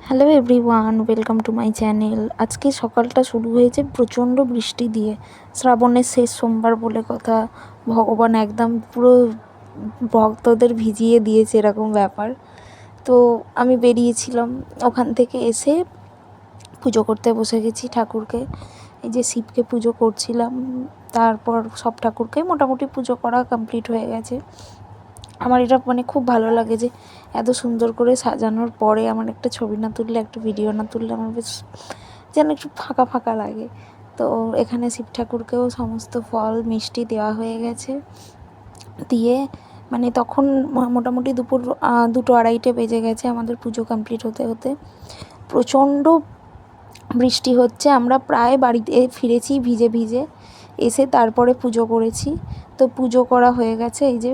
Hello everyone, welcome to my channel. আজকে সকালটা শুরু হয়েছে প্রচণ্ড বৃষ্টি দিয়ে। শ্রাবণের শেষ সোমবার বলে কথা, ভগবান একদম পুরো ভক্তদের ভিজিয়ে দিয়েছে এরকম ব্যাপার। তো আমি বেরিয়েছিলাম, ওখান থেকে এসে পুজো করতে বসে গেছি ঠাকুরকে। এই যে শিবকে পুজো করছিলাম, তারপর সব ঠাকুরকে মোটামুটি পুজো করা কমপ্লিট হয়ে গেছে। আমার এটা খুব ভালো লাগে যে এত সুন্দর করে সাজানোর পরে আমার একটা ছবি না তুললে, একটা ভিডিও না তুললে আমার বেশ যেন একটু ফাঁকা ফাঁকা লাগে। তো এখানে শিব ঠাকুরকেও সমস্ত ফল মিষ্টি দেওয়া হয়ে গেছে। দিয়ে তখন মোটামুটি দুপুর 2-2:30 বেজে গেছে আমাদের পুজো কমপ্লিট হতে হতে। প্রচণ্ড বৃষ্টি হচ্ছে, আমরা প্রায় বাড়িতে ফিরেছি ভিজে ভিজে। এসে তারপরে পুজো করেছি। তো পুজো করা হয়ে গেছে, এই যে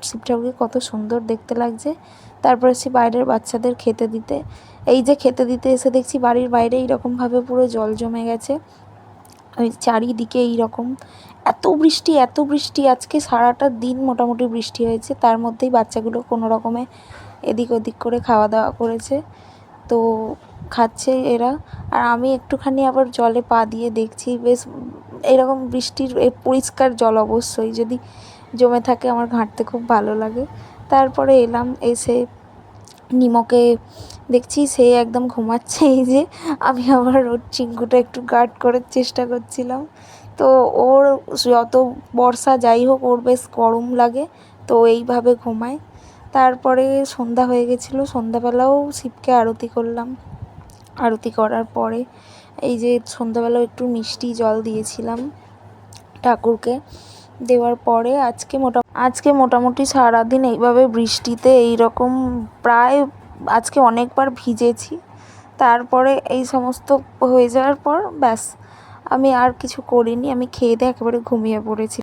শিব ঠাকুরকে কত সুন্দর দেখতে লাগছে। তারপর এসে বাইরের বাচ্চাদের খেতে দিতে। এই যে খেতে দিতে এসে দেখছি বাড়ির বাইরে এইরকমভাবে পুরো জল জমে গেছে। ওই চারিদিকে এইরকম এত বৃষ্টি আজকে সারাটা দিন মোটামুটি বৃষ্টি হয়েছে। তার মধ্যেই বাচ্চাগুলো কোনো রকমে এদিক ওদিক করে খাওয়া দাওয়া করেছে। তো খাচ্ছে এরা, আর আমি একটুখানি আবার জলে পা দিয়ে দেখছি। বেশ এরকম বৃষ্টির পরিষ্কার জল অবশ্যই যদি জমে থাকে আমার ঘাঁটতে খুব ভালো লাগে। তারপরে এলাম, এসে নিমকে দেখছি সে একদম ঘুমাচ্ছে। এই যে আমি আবার ওর চিঙ্কুটা একটু গার্ড করার চেষ্টা করছিলাম। তো ওর যত বর্ষা যাই হোক, ওর বেশ গরম লাগে, তো এইভাবে ঘুমায়। তারপরে সন্ধ্যা হয়ে গেছিলো, সন্ধ্যাবেলাও শিবকে আরতি করলাম। আরতি করার পরে এই যে সন্ধ্যাবেলাও একটু মিষ্টি জল দিয়েছিলাম ঠাকুরকে। দেওয়ার পরে আজকে মোটামুটি সারাদিন এইভাবে বৃষ্টিতে এইরকম প্রায় আজকে অনেকবার ভিজেছি। তারপরে এই সমস্ত হয়ে যাওয়ার পর ব্যাস আমি আর কিছু করিনি, আমি খেয়ে দিয়ে একেবারে ঘুমিয়ে পড়েছি।